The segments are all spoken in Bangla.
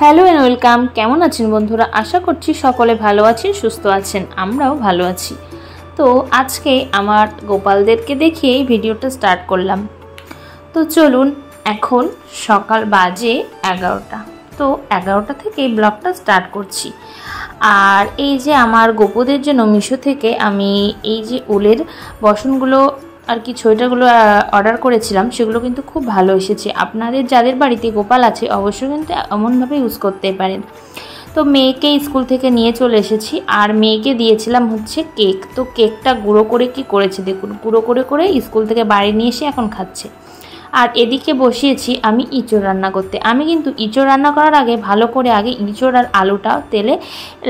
Hello and welcome. কেমন আছেন বন্ধুরা? আশা করছি সকলে ভালো আছেন, সুস্থ আছেন। আমরাও ভালো আছি। তো আজকে আমার গোপালদেরকে দেখিয়ে ভিডিওটা স্টার্ট করলাম। তো চলুন, এখন সকাল বাজে 11টা। তো 11টা থেকে ব্লগটা স্টার্ট করছি। আর এই যে আমার গোপদের জন্য মিশো থেকে আমি এই যে উলের বসনগুলো আর কি সোয়েটারগুলো অর্ডার করেছিলাম, সেগুলো কিন্তু খুব ভালো এসেছে। আপনাদের যাদের বাড়িতে গোপাল আছে অবশ্যই কিন্তু এমনভাবে ইউজ করতে পারেন। তো মেয়েকে স্কুল থেকে নিয়ে চলে এসেছি, আর মেয়েকে দিয়েছিলাম হচ্ছে কেক। তো কেকটা গুঁড়ো করে কি করেছে দেখুন, গুঁড়ো করে করে স্কুল থেকে বাড়ি নিয়ে এসে এখন খাচ্ছে। আর এদিকে বসিয়েছি আমি ইঁচড় রান্না করতে। আমি কিন্তু ইঁচড় রান্না করার আগে ভালো করে আগে ইঁচড় আর আলুটা তেলে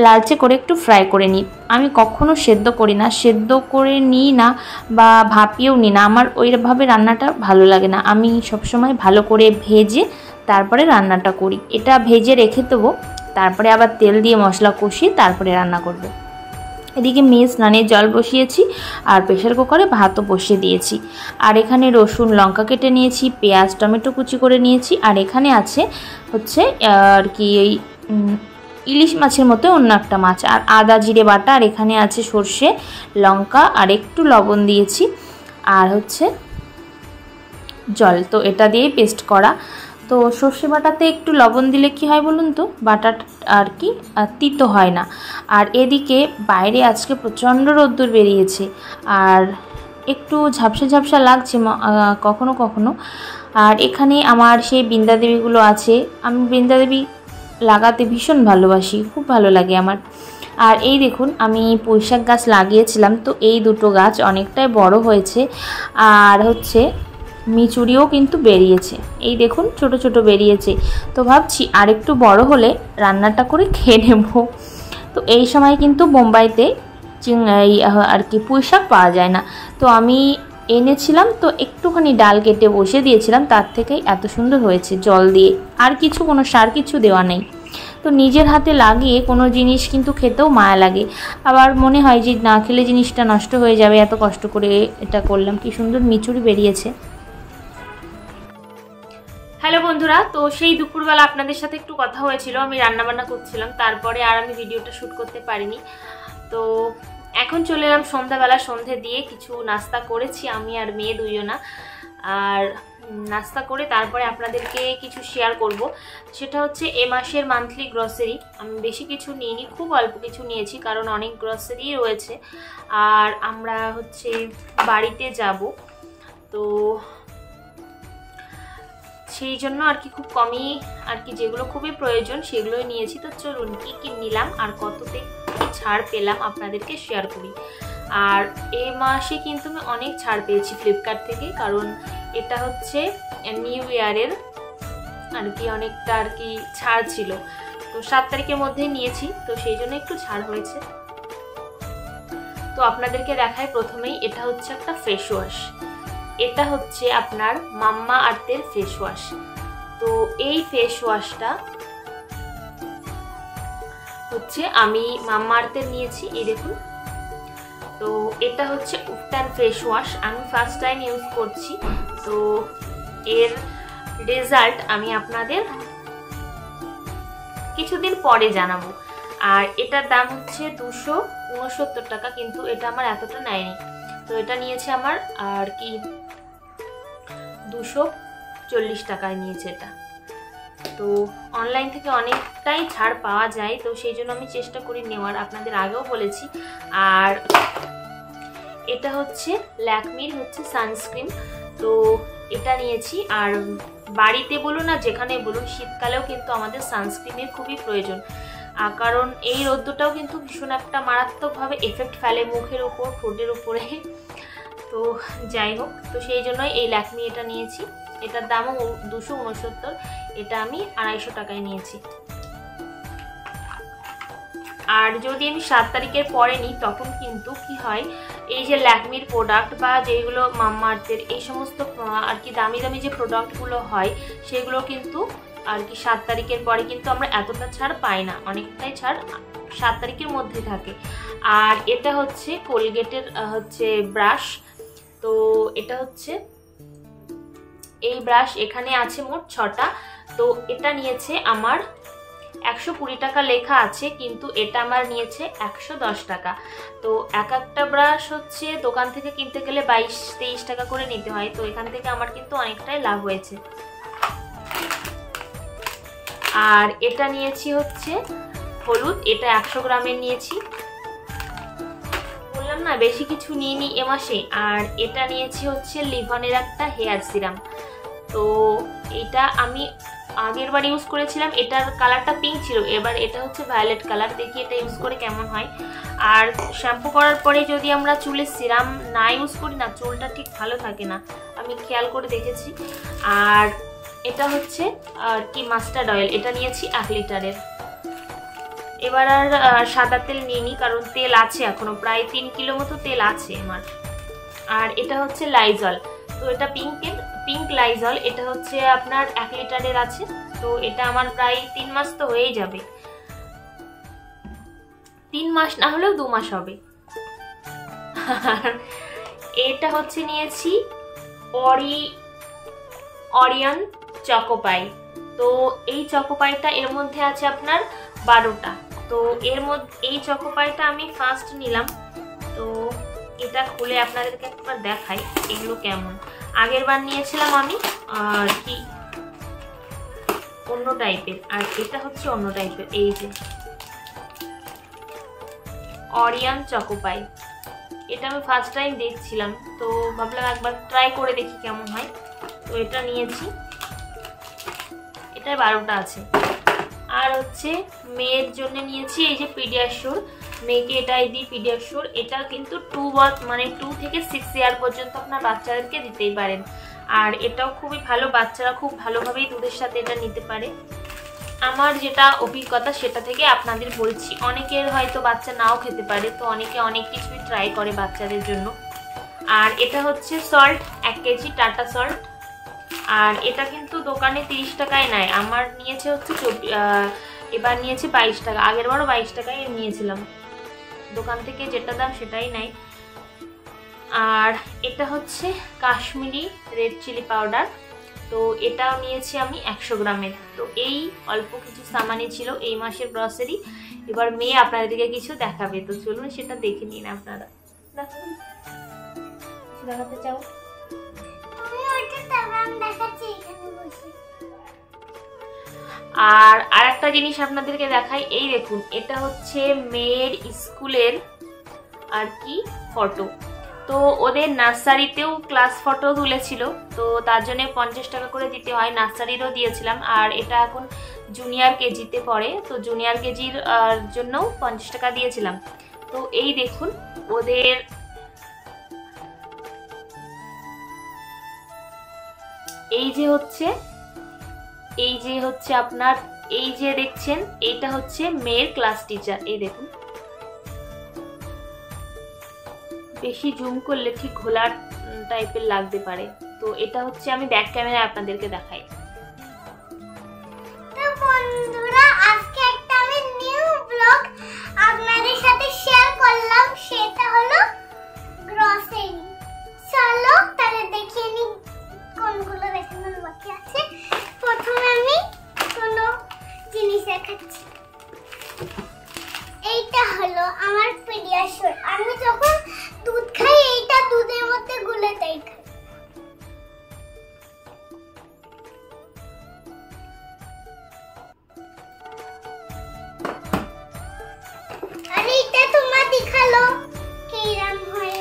লালচে করে একটু ফ্রাই করে নিই। আমি কখনো সেদ্ধ করি না, সেদ্ধ করে নিই না বা ভাপিয়েও নিই না। আমার ওইভাবে রান্নাটা ভালো লাগে না। আমি সবসময় ভালো করে ভেজে তারপরে রান্নাটা করি। এটা ভেজে রেখে দেবো, তারপরে আবার তেল দিয়ে মশলা কষিয়ে তারপরে রান্না করব। এদিকে মেয়ে স্নানের জল বসিয়েছি আর প্রেশার কুকারে ভাতও বসিয়ে দিয়েছি। আর এখানে রসুন লঙ্কা কেটে নিয়েছি, পেঁয়াজ টমেটো কুচি করে নিয়েছি। আর এখানে আছে হচ্ছে আর কি এই ইলিশ মাছের মতো অন্য একটা মাছ, আর আদা জিরে বাটা। আর এখানে আছে সর্ষে লঙ্কা আর একটু লবণ দিয়েছি, আর হচ্ছে জল। তো এটা দিয়েই পেস্ট করা। তো সর্ষে বাটাতে একটু লবণ দিলে কি হয় বলুন তো, বাটাটা আর কি তিতো হয় না। আর এদিকে বাইরে আজকে প্রচণ্ড রোদ্দুর বেরিয়েছে, আর একটু ঝাপসা ঝাপসা লাগছে কখনো কখনো। আর এখানে আমার সেই বৃন্দাদেবীগুলো আছে। আমি বৃন্দাদেবী লাগাতে ভীষণ ভালোবাসি, খুব ভালো লাগে আমার। আর এই দেখুন, আমি পুঁইশাক গাছ লাগিয়েছিলাম, তো এই দুটো গাছ অনেকটাই বড় হয়েছে। আর হচ্ছে মিচুড়িও কিন্তু বেরিয়েছে, এই দেখুন ছোট ছোট বেরিয়েছে। তো ভাবছি আর একটু বড় হলে রান্নাটা করে খেয়ে নেব। তো এই সময় কিন্তু বোম্বাইতে আর কি পুঁইশাক পাওয়া যায় না। তো আমি এনেছিলাম, তো একটুখানি ডাল কেটে বসিয়ে দিয়েছিলাম, তার থেকেই এত সুন্দর হয়েছে জল দিয়ে। আর কিছু কোনো সার কিছু দেওয়া নেই। তো নিজের হাতে লাগিয়ে কোনো জিনিস কিন্তু খেতেও মায়া লাগে। আবার মনে হয় যে না খেলে জিনিসটা নষ্ট হয়ে যাবে, এত কষ্ট করে এটা করলাম। কি সুন্দর মিচুড়ি বেরিয়েছে। হ্যালো বন্ধুরা, তো সেই দুপুরবেলা আপনাদের সাথে একটু কথা হয়েছিল, আমি রান্নাবান্না করছিলাম, তারপরে আর আমি ভিডিওটা শ্যুট করতে পারিনি। তো এখন চলে এলাম সন্ধ্যাবেলা, সন্ধে দিয়ে কিছু নাস্তা করেছি আমি আর মেয়ে দুইজনা। আর নাস্তা করে তারপরে আপনাদেরকে কিছু শেয়ার করব। সেটা হচ্ছে এ মাসের মান্থলি গ্রসারি। আমি বেশি কিছু নিইনি, খুব অল্প কিছু নিয়েছি, কারণ অনেক গ্রসারি রয়েছে। আর আমরা হচ্ছে বাড়িতে যাব, তো সেই জন্য আর কি খুব কমই আর কি যেগুলো খুবই প্রয়োজন সেগুলোই নিয়েছি। তো চলুন কি কি নিলাম আর কততে কি ছাড় পেলাম আপনাদেরকে শেয়ার করি। আর এই মাসে কিন্তু আমি অনেক ছাড় পেয়েছি ফ্লিপকার্ট থেকে, কারণ এটা হচ্ছে নিউ ইয়ারের আর কি অনেকটা আর কি ছাড় ছিল। তো 7 তারিখের মধ্যে নিয়েছি, তো সেই জন্য একটু ছাড় হয়েছে। তো আপনাদেরকে দেখাই প্রথমেই, এটা হচ্ছে একটা ফেস ওয়াশ। এটা হচ্ছে আপনার মাম্মা আর্থের ফেস ওয়াশ। তো এই ফেস ওয়াশটা হচ্ছে আমি মাম্মা আর্থের নিয়েছি, এই দেখুন। তো এটা হচ্ছে উফটান ফেস ওয়াশ, আমি ফার্স্ট টাইম ইউজ করছি। তো এর রেজাল্ট আমি আপনাদের কিছুদিন পরে জানাবো। আর এটার দাম হচ্ছে 269 টাকা, কিন্তু এটা আমার এতটা নেয়নি। তো এটা নিয়েছে আমার আর কি 240 টাকায় নিয়েছে এটা। তো অনলাইন থেকে অনেকটাই ছাড় পাওয়া যায়, তো সেই জন্য আমি চেষ্টা করি নেওয়ার, আপনাদের আগেও বলেছি। আর এটা হচ্ছে ল্যাকমির হচ্ছে সানস্ক্রিন, তো এটা নিয়েছি। আর বাড়িতে বলুন আর যেখানে বলুন, শীতকালেও কিন্তু আমাদের সানস্ক্রিনের খুবই প্রয়োজন, কারণ এই রোদ্দুরটাও কিন্তু ভীষণ একটা মারাত্মকভাবে এফেক্ট ফেলে মুখের উপর, ঠোঁটের উপরে। তো যাই হোক, তো সেই জন্যই এই ল্যাকমি এটা নিয়েছি। এটার দামও 269, এটা আমি 250 টাকায় নিয়েছি। আর যদি আমি 7 তারিখের পরে নিই, তখন কিন্তু কি হয়, এই যে ল্যাকমির প্রোডাক্ট বা যেগুলো মাম্মা আর্থের এই সমস্ত আর কি দামি দামি যে প্রোডাক্টগুলো হয়, সেগুলো কিন্তু আর কি 7 তারিখের পরে কিন্তু আমরা এতটা ছাড় পাই না, অনেকটাই ছাড় 7 তারিখের মধ্যে থাকে। আর এটা হচ্ছে কোলগেটের হচ্ছে ব্রাশ। তো এটা হচ্ছে এই ব্রাশ, এখানে আছে মোট 6টা। তো এটা নিয়েছে আমার 120 টাকা লেখা আছে, কিন্তু এটা আমার নিয়েছে 110 টাকা। তো এক একটা ব্রাশ হচ্ছে দোকান থেকে কিনতে গেলে 22-23 টাকা করে নিতে হয়, তো এখান থেকে আমার কিন্তু অনেকটাই লাভ হয়েছে। আর এটা নিয়েছি হচ্ছে হলুদ, এটা 100 গ্রামের নিয়েছি, বললাম না বেশি কিছু নিইনি এ মাসে। আর এটা নিয়েছি হচ্ছে লিভনের একটা হেয়ার সিরাম, তো এটা আমি আগের বার ইউজ করেছিলাম, এটার কালারটা পিঙ্ক ছিল, এবার এটা হচ্ছে ভায়োলেট কালার। দেখি এটা ইউজ করে কেমন হয়। আর শ্যাম্পু করার পরে যদি আমরা চুলে সিরাম না ইউজ করি না, চুলটা ঠিক ভালো থাকে না, আমি খেয়াল করে দেখেছি। আর এটা হচ্ছে আর কি মাস্টার্ড অয়েল, এটা নিয়েছি 1 লিটারের। এবার আর সাদা তেল নিইনি, কারণ তেল আছে এখনো, প্রায় 3 কিলো মতো তেল আছে আমার। আর এটা হচ্ছে লাইজল, তো এটা পিঙ্ক লাইজল, এটা হচ্ছে আপনার 1 লিটারের আছে, তো এটা আমার প্রায় 3 মাস তো হয়েই যাবে, 3 মাস না হলেও 2 মাস হবে। আর এটা হচ্ছে নিয়েছি অরিয়ন চকোপাই, তো এই চকোপাইটা এর মধ্যে আছে আপনার 12টা। তো এর মধ্যে এই চকোপাইটা আমি ফার্স্ট নিলাম, তো এটা খুলে আপনাদেরকে একবার দেখাই এগুলো কেমন। আগের বার নিয়েছিলাম আমি আর কি অন্য টাইপের, আর এটা হচ্ছে অন্য টাইপের। এই যে অরিয়ন চকোপাই, এটা আমি ফার্স্ট টাইম দেখছিলাম, তো ভাবলাম একবার ট্রাই করে দেখি কেমন হয়। তো এটা নিয়েছি, এটার 12টা আছে। আর হচ্ছে মেয়ের জন্য নিয়েছি এই যে পিডিয়াশিওর, মেয়েকে এটাই দিই পিডিয়াশিওর। এটা কিন্তু 2 থেকে 6 ইয়ার পর্যন্ত আপনার বাচ্চাদেরকে দিতেই পারেন। আর এটাও খুবই ভালো, বাচ্চারা খুব ভালোভাবেই দুধের সাথে এটা নিতে পারে। আমার যেটা অভিজ্ঞতা সেটা থেকে আপনাদের বলছি, অনেকের হয়তো বাচ্চা নাও খেতে পারে, তো অনেকে অনেক কিছুই ট্রাই করে বাচ্চাদের জন্য। আর এটা হচ্ছে সল্ট, 1 কেজি টাটা সল্ট। আর এটা কিন্তু দোকানে 30 টাকায় নেয়, আমার নিয়েছে হচ্ছে এবার নিয়েছে 22 টাকা, আগের বারও 22 টাকায় নিয়েছিলাম, দোকান থেকে যেটা দাম সেটাই নেয়। আর এটা হচ্ছে কাশ্মীরি রেড চিলি পাউডার, তো এটাও নিয়েছি আমি 100 গ্রামের। তো এই অল্প কিছু সামানই ছিল এই মাসের গ্রসারি। এবার মেয়ে আপনাদেরকে কিছু দেখাবে, তো চলুন সেটা দেখে নিন আপনারা। দেখাতে চাও? আর আরেকটা জিনিস আপনাদেরকে দেখাই, এই দেখুন, এটা হচ্ছে মেয়ের স্কুলের আর কি ফটো। তো ওদের নার্সারিতেও ক্লাস ফটো তুলেছিল, তো তার জন্য 50 টাকা করে দিতে হয়, নার্সারিরও দিয়েছিলাম। আর এটা এখন জুনিয়র কেজিতে পড়ে, তো জুনিয়র কেজির জন্যও 50 টাকা দিয়েছিলাম। তো এই দেখুন ওদের এই যে হচ্ছে আপনার এই যে দেখছেন, এইটা হচ্ছে মেয়ের ক্লাস টিচার। এই দেখুন, বেশি জুম করলে ঠিক ঘোলা টাইপের লাগতে পারে, তো এটা হচ্ছে আমি ব্যাক ক্যামেরায় আপনাদেরকে দেখাই। তো বন্ধুরা, আজকে একটা আমি নিউ ব্লগ আপনাদের সাথে শেয়ার করলাম, সেটা হলো গ্রসারি। চলো তাহলে দেখিয়ে নিই কোনগুলো দেখানোর বাকি আছে। প্রথমে আমি কোনো জিনিস দেখাচ্ছি, এইটা হলো আমার পিডিয়াশিওর। আমি যখন দুধ খাই এইটা দুধের মধ্যে গুলে তাই খাই। আর এইটা তোমার দেখালো কিরম হয়।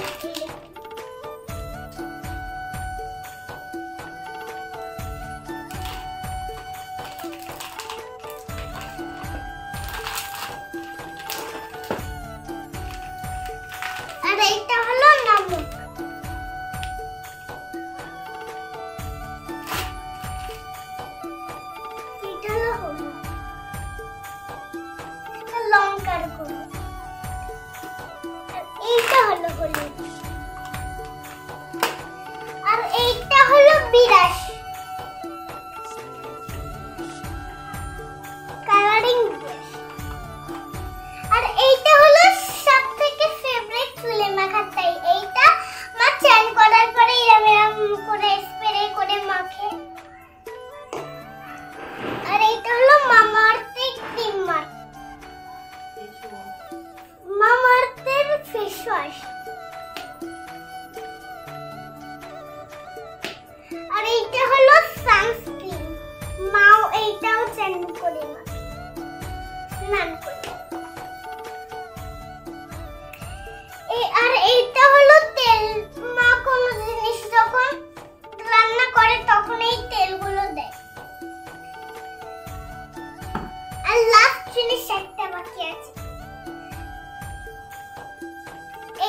আর এইটা হলো নমক। এটা হলো হলুদ, এটা লঙ্কার গুঁড়ো। আর এইটা হলো হলুদ। আর এইটা হলো বিরাস কালারিং ব্রাশ। আর এইটা হলো সবথেকে ফেভারিট চুলে মাখার তাই, এইটা মা চান করার পরে এরম করে স্প্রে করে মাখে। আর এইটা হলো মামা আর্থ ক্রিম ওয়াশ। আর এইটা হলো সানস্ক্রিন। মাও এইটাও চেঞ্জ করে স্নান করে। আর এইটা হলো তেল। মা কোনো জিনিস যখন রান্না করে তখন এই তেলগুলো দেয়। আর লাস্ট জিনিস একটা বাকি আছে,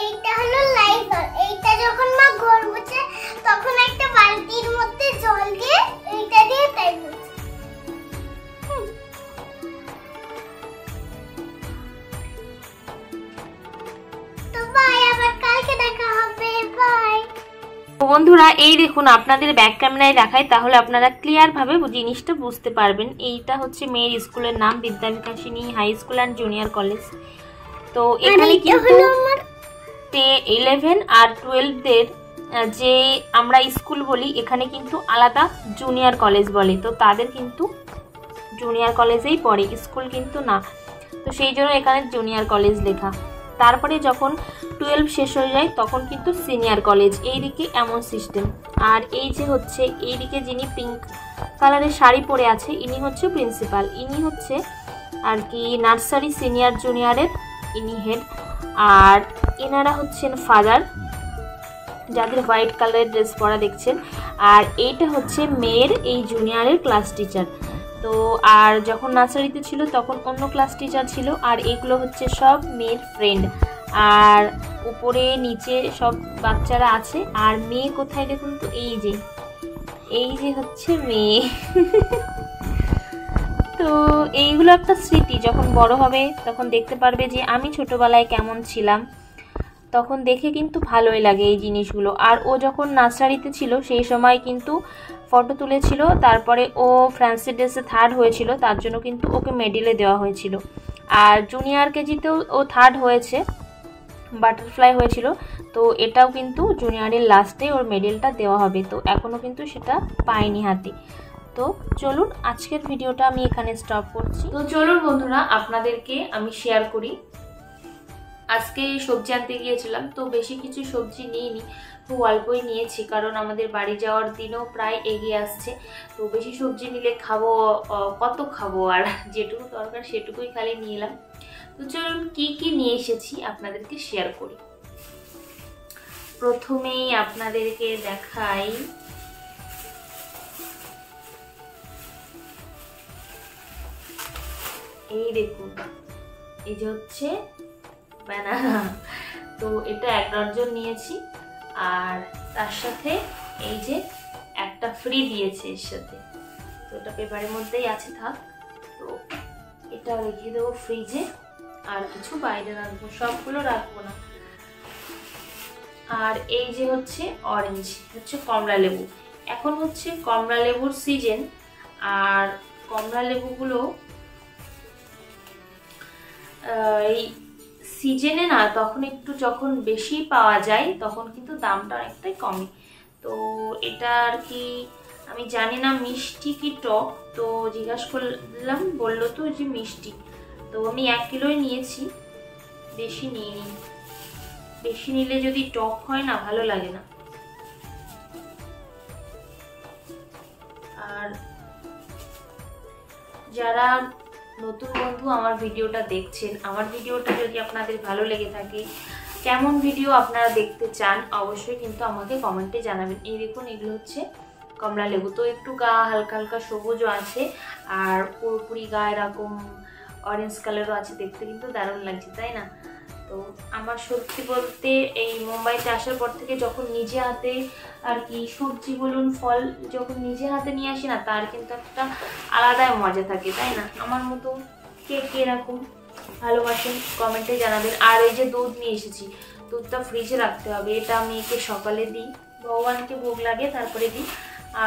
এইটা হলো লাইজার। এইটা যখন মা ঘর মুছে তখন একটা বালতির মধ্যে জল দিয়ে এইটা দিয়ে তাই মুছে। তো বাই, আবার কালকে দেখা হবে। বাই। বন্ধুরা এই দেখুন, আপনাদের ব্যাক ক্যামেরায় দেখায় তাহলে আপনারা ক্লিয়ার ভাবে জিনিসটা বুঝতে পারবেন। এইটা হচ্ছে মেয়ের স্কুলের নাম Vidyavikashini high school and junior college. তো এখানে কিন্তু 11 আর 12দের যে আমরা স্কুল বলি, এখানে কিন্তু আলাদা জুনিয়র কলেজ বলে। তো তাদের কিন্তু জুনিয়র কলেজেই পড়ে, স্কুল কিন্তু না। তো সেই জন্য এখানে জুনিয়র কলেজ লেখা। তারপরে যখন 12 শেষ হয়ে যায় তখন কিন্তু সিনিয়র কলেজ। এইদিকে এমন সিস্টেম। আর এই যে হচ্ছে এইদিকে যিনি পিঙ্ক কালারের শাড়ি পরে আছে ইনি হচ্ছে প্রিন্সিপাল। ইনি হচ্ছে আর কি নার্সারি সিনিয়র জুনিয়রের ইনি হেড। আর এনারা হচ্ছেন ফাদার, যাদের হোয়াইট কালারের ড্রেস পরা দেখছেন। আর এইটা হচ্ছে মেয়ের এই জুনিয়রের ক্লাস টিচার। তো আর যখন নার্সারিতে ছিল তখন অন্য ক্লাস টিচার ছিল। আর এগুলো হচ্ছে সব মেয়ের ফ্রেন্ড। আর উপরে নিচে সব বাচ্চারা আছে। আর মেয়ে কোথায় দেখুন তো, এই যে হচ্ছে মেয়ে। তো এইগুলো একটা স্মৃতি, যখন বড় হবে তখন দেখতে পারবে যে আমি ছোটবেলায় কেমন ছিলাম। তখন দেখে কিন্তু ভালোই লাগে এই জিনিসগুলো। আর ও যখন নার্সারিতে ছিল সেই সময় কিন্তু ফটো তুলেছিল। তারপরে ও ফ্যান্সি ড্রেসে 3rd হয়েছিল, তার জন্য কিন্তু ওকে মেডেলে দেওয়া হয়েছিল। আর জুনিয়র কেজিতেও ও 3rd হয়েছে, বাটারফ্লাই হয়েছিল। তো এটাও কিন্তু জুনিয়রের লাস্টে ওর মেডেলটা দেওয়া হবে। তো এখনও কিন্তু সেটা পায়নি হাতে। তো চলুন আজকের ভিডিওটা আমি এখানে স্টপ করছি। তো চলুন বন্ধুরা আপনাদেরকে আমি শেয়ার করি। আজকে সবজি আনতে গিয়েছিলাম, তো বেশি কিছু সবজি নিইনি, খুব অল্পই নিয়েছি, কারণ আমাদের বাড়ি যাওয়ার দিনও প্রায় এগিয়ে আসছে। তো বেশি সবজি নিলে খাবো, কত খাবো, আর যেটুকু দরকার সেটুকুই খালি নিয়ে এলাম। তো চলুন কি কি নিয়ে এসেছি আপনাদেরকে শেয়ার করি। প্রথমেই আপনাদেরকে দেখাই এই দেখুন, এই যে হচ্ছে ব্যানানা। তো এটা 1 ডজন নিয়েছি। আর তার সাথে এই যে একটা ফ্রি দিয়েছে এর সাথে। তো এটা পেপারের মধ্যেই আছে, থাক। তো এটা রেখে দেবো ফ্রিজে, আর কিছু বাইরে রাখবো, সবগুলো রাখবো না। আর এই যে হচ্ছে অরেঞ্জ, হচ্ছে কমলা লেবু। এখন হচ্ছে কমলা লেবুর সিজন। আর কমলা লেবুগুলো এই সিজনে না, তখন একটু যখন বেশি পাওয়া যায় তখন কিন্তু দামটা অনেকটাই কমে। তো এটা আর কি আমি জানি না মিষ্টি কি টক, তো জিজ্ঞাসা করলাম, বললো তো যে মিষ্টি। তো আমি 1 কিলোই নিয়েছি, বেশি নিইনি। বেশি নিলে যদি টক হয় না, ভালো লাগে না। আর যারা নতুন বন্ধু আমার ভিডিওটা দেখছেন, আমার ভিডিওটা যদি আপনাদের ভালো লেগে থাকে, কেমন ভিডিও আপনারা দেখতে চান, অবশ্যই কিন্তু আমাকে কমেন্টে জানাবেন। এই দেখুন, এগুলো হচ্ছে কমলা লেবু। তো একটু গা হালকা হালকা সবুজও আছে, আর পুরোপুরি গা এরকম অরেঞ্জ কালারও আছে। দেখতে কিন্তু দারুণ লাগছে, তাই না? তো আমার সত্যি বলতে এই মুম্বাইতে আসার পর থেকে যখন নিজে হাতে আর কি সবজি বলুন, ফল যখন নিজে হাতে নিয়ে আসি না, তার কিন্তু একটা আলাদাই মজা থাকে, তাই না? আমার মতো কে কে এরকম ভালোবাসেন কমেন্টে জানাবেন। আর এই যে দুধ নিয়ে এসেছি, দুধটা ফ্রিজে রাখতে হবে। এটা মেয়েকে সকালে দিই, ভগবানকে ভোগ লাগে, তারপরে দিই।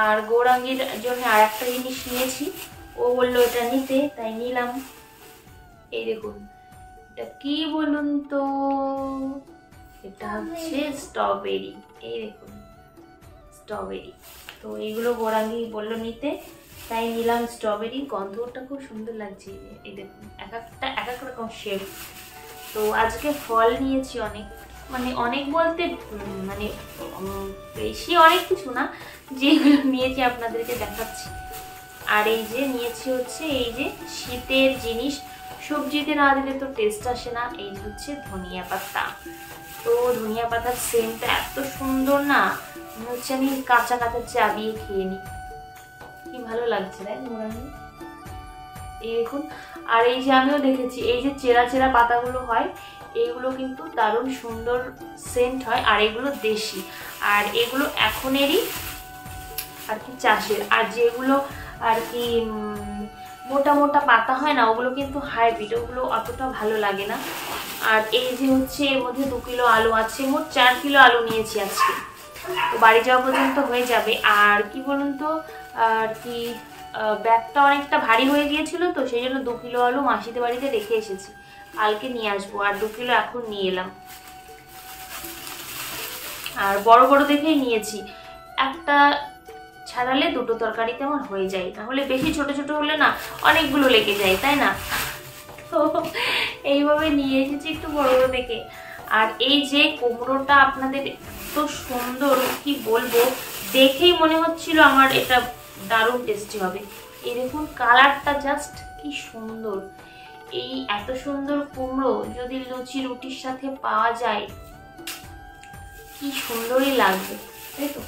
আর গৌরাঙ্গীর জন্য আর একটা জিনিস নিয়েছি, ও বললো এটা নিতে, তাই নিলাম। এই দেখুন, এটা কি বলুন তো, এটা হচ্ছে স্ট্রবেরি। এই দেখুন স্ট্রবেরি। তো এইগুলো গৌরাঙ্গী বললো নিতে, তাই নিলাম স্ট্রবেরি। গন্ধটা খুব সুন্দর লাগছে। এই দেখুন, এক এক রকম শেপ। তো আজকে ফল নিয়েছি অনেক, মানে অনেক বলতে মানে বেশি অনেক কিছু না, যেগুলো নিয়েছি আপনাদেরকে দেখাচ্ছি। আর এই যে নিয়েছি হচ্ছে এই যে শীতের জিনিস, সবজিতে না দিলে তো টেস্ট আসে না। এই হচ্ছে ধনিয়া পাতা। তো ধনিয়া পাতার সেন্টটা এত সুন্দর না, মনে হচ্ছে আমি কাঁচা কাঁচা চাবিয়ে খেয়ে নিই, কি ভালো লাগছে তাই এই দেখুন। আর এই যে আমিও দেখেছি এই যে চেরা চেরা পাতাগুলো হয়, এইগুলো কিন্তু দারুণ সুন্দর সেন্ট হয়, আর এগুলো দেশি, আর এগুলো এখনেরই আর কি চাষের। আর যেগুলো আর কি মোটা মোটা পাতা হয় না, ওগুলো কিন্তু হাইব্রিড, ওগুলো অতটা ভালো লাগে না। আর এই যে হচ্ছে এর মধ্যে 2 কিলো আলু আছে, মোট 4 কিলো আলু নিয়েছি আজকে, তো বাড়ি যাওয়া পর্যন্ত হয়ে যাবে। আর কি বলুন তো, আর কি ব্যাগটা অনেকটা ভারী হয়ে গিয়েছিল, তো সেই জন্য 2 কিলো আলু মাসিদের বাড়িতে রেখে এসেছি, কালকে নিয়ে আসবো। আর 2 কিলো এখন নিয়ে এলাম, আর বড় বড় দেখেই নিয়েছি, একটা ছাড়ালে 2টো তরকারিতে আমার হয়ে যায়, নাহলে বেশি ছোট ছোট হলে না অনেকগুলো লেগে যায়, তাই না? তো এইভাবে নিয়ে এসেছি একটু বড় বড় দেখে। আর এই যে কুমড়োটা আপনাদের এত সুন্দর, কি বলবো, দেখেই মনে হচ্ছিল আমার এটা দারুণ টেস্টি হবে। এই দেখুন কালারটা জাস্ট কি সুন্দর। এই এত সুন্দর কুমড়ো যদি লুচি রুটির সাথে পাওয়া যায়, কি সুন্দরই লাগবে, তাই তো?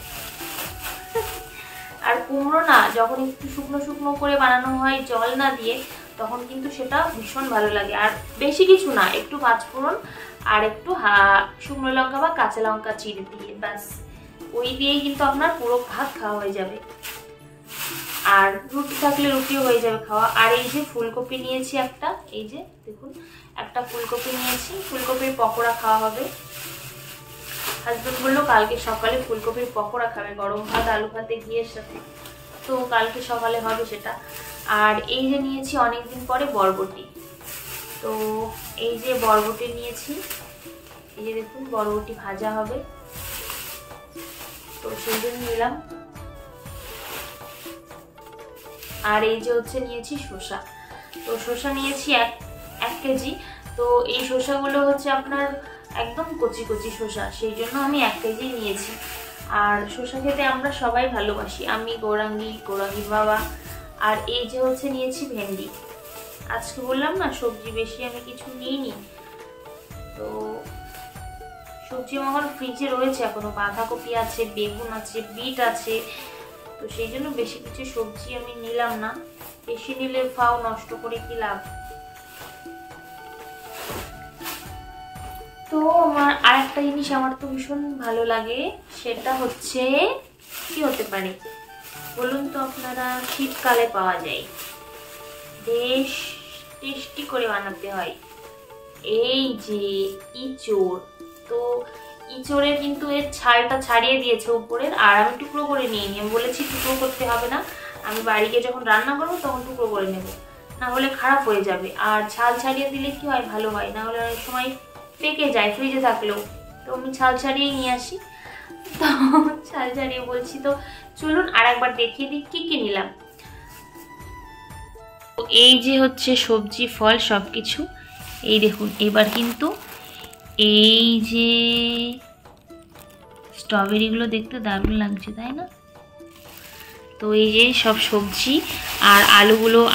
আর কুমড়ো না যখন একটু শুকনো শুকনো করে বানানো হয় জল না দিয়ে, তখন কিন্তু সেটা ভীষণ ভালো লাগে। আর বেশি কিছু না, একটু পাঁচফোড়ন আর একটু শুকনো লঙ্কা বা কাঁচা লঙ্কা চিড়ে দিয়ে, ব্যাস ওই দিয়েই কিন্তু আপনার পুরো ভাত খাওয়া হয়ে যাবে। আর রুটি থাকলে রুটিও হয়ে যাবে খাওয়া। আর এই যে ফুলকপি নিয়েছি একটা, এই যে দেখুন একটা ফুলকপি নিয়েছি, ফুলকপির পকোড়া খাওয়া হবে। হাজবেন্ড বললো কালকে সকালে ফুলকপির পকোড়া খাবে গরম ভাত আলু ভাতে ঘিয়ের সাথে, তো কালকে সকালে হবে সেটা। আর এই যে নিয়েছি অনেকদিন পরে বরবটি, তো এই যে বরবটি নিয়েছি, এই যে দেখুন বরবটি ভাজা হবে, তো সেই জন্য নিলাম। আর এই যে হচ্ছে নিয়েছি শসা, তো শসা নিয়েছি এক কেজি। তো এই শসাগুলো হচ্ছে আপনার একদম কচি কচি শসা, সেই জন্য আমি 1 কেজি নিয়েছি। আর শসা খেতে আমরা সবাই ভালোবাসি, আমি, গৌরাঙ্গীর বাবা। আর এই যে হচ্ছে নিয়েছি ভেন্ডি, আজকে বললাম না সবজি বেশি আমি কিছু নিইনি, তো সবজি আমার ফ্রিজে রয়েছে এখনো, বাঁধাকপি আছে, বেগুন আছে, বিট আছে, তো সেই জন্য বেশি কিছু সবজি আমি নিলাম না, বেশি নিলে ফাও নষ্ট করে কি লাভ। তো আমার আরেকটা জিনিস আমার তো ভীষণ ভালো লাগে, সেটা হচ্ছে কি হতে পারে বলুন তো আপনারা, শীতকালে পাওয়া যায়, বেশ টেস্টি করে বানাতে হয়, এই যে ইঁচড়। তো ইঁচড়ের কিন্তু এর ছালটা ছাড়িয়ে দিয়েছে উপরের, আর আমি টুকরো করে নিয়ে নিই, আমি বলেছি টুকরো করতে হবে না, আমি বাড়ি গিয়ে যখন রান্না করবো তখন টুকরো করে নেব, না হলে খারাপ হয়ে যাবে। আর ছাল ছাড়িয়ে দিলে কি হয়, ভালো হয়, না হলে অনেক সময় পেকে যায় ফ্রিজে থাকলেও, তো আমি ছাল ছাড়িয়ে নিয়ে আসি। তো ছাল ছাড়িয়ে বলছি, তো চলুন আর একবার দেখিয়ে দিই কি কি নিলাম। এই যে হচ্ছে সবজি ফল সব কিছু, এই দেখুন। এবার কিন্তু এই যে স্ট্রবেরিগুলো দেখতে দারুণ লাগছে, তাই না? তো এই যে সব সবজি, আর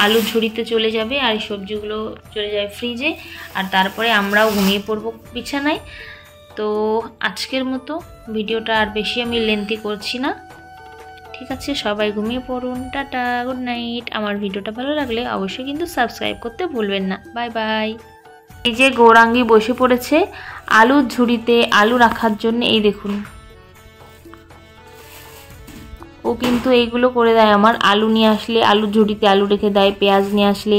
আলু ঝুড়িতে চলে যাবে, আর এই সবজিগুলো চলে যাবে ফ্রিজে, আর তারপরে আমরাও ঘুমিয়ে পড়বো বিছানায়। তো আজকের মতো ভিডিওটা আর বেশি আমি লেন্থি করছি না, ঠিক আছে? সবাই ঘুমিয়ে পড়ুন, টাটা, গুড নাইট। আমার ভিডিওটা ভালো লাগলে অবশ্যই কিন্তু সাবস্ক্রাইব করতে ভুলবেন না। Bye bye. এই যে গৌরাঙ্গী বসে পড়েছে আলুর ঝুড়িতে আলু রাখার জন্য, এই দেখুন ও কিন্তু এইগুলো করে দেয় আমার, আলু নিয়ে আসলে আলুর ঝুড়িতে আলু রেখে দেয়, পেঁয়াজ নিয়ে আসলে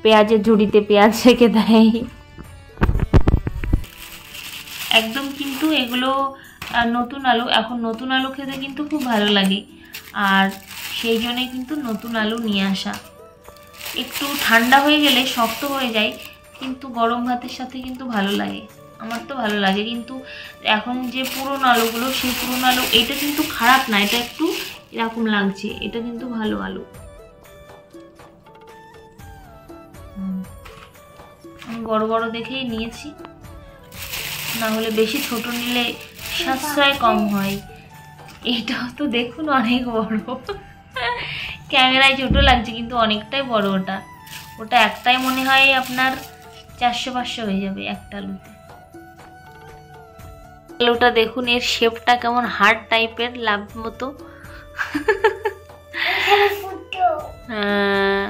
পেঁয়াজের ঝুড়িতে পেঁয়াজ রেখে দেয়, একদম কিন্তু এগুলো নতুন আলু, এখন নতুন আলু খেতে কিন্তু খুব ভালো লাগে, আর সেই জন্যই কিন্তু নতুন আলু নিয়ে আসা। একটু ঠান্ডা হয়ে গেলে শক্ত হয়ে যায়, কিন্তু গরম ভাতের সাথে কিন্তু ভালো লাগে, আমার তো ভালো লাগে। কিন্তু এখন যে পুরনো আলুগুলো, সেই পুরনো আলু, এটা কিন্তু খারাপ না, এটা একটু এরকম লাগছে, এটা কিন্তু ভালো আলু। আমি বড় বড় দেখেই নিয়েছি। না হলে বেশি ছোট নিলে সাশ্রয় কম হয়। এটাও তো দেখুন অনেক বড়, ক্যামেরায় ছোট লাগছে কিন্তু অনেকটাই বড়। ওটা ওটা একটাই মনে হয় আপনার 400-500 হয়ে যাবে একটা আলুতে। আলুটা দেখুন, এর শেপটা কেমন হার্ড টাইপের, লাভ মতো। এখানে ফুটো। হ্যাঁ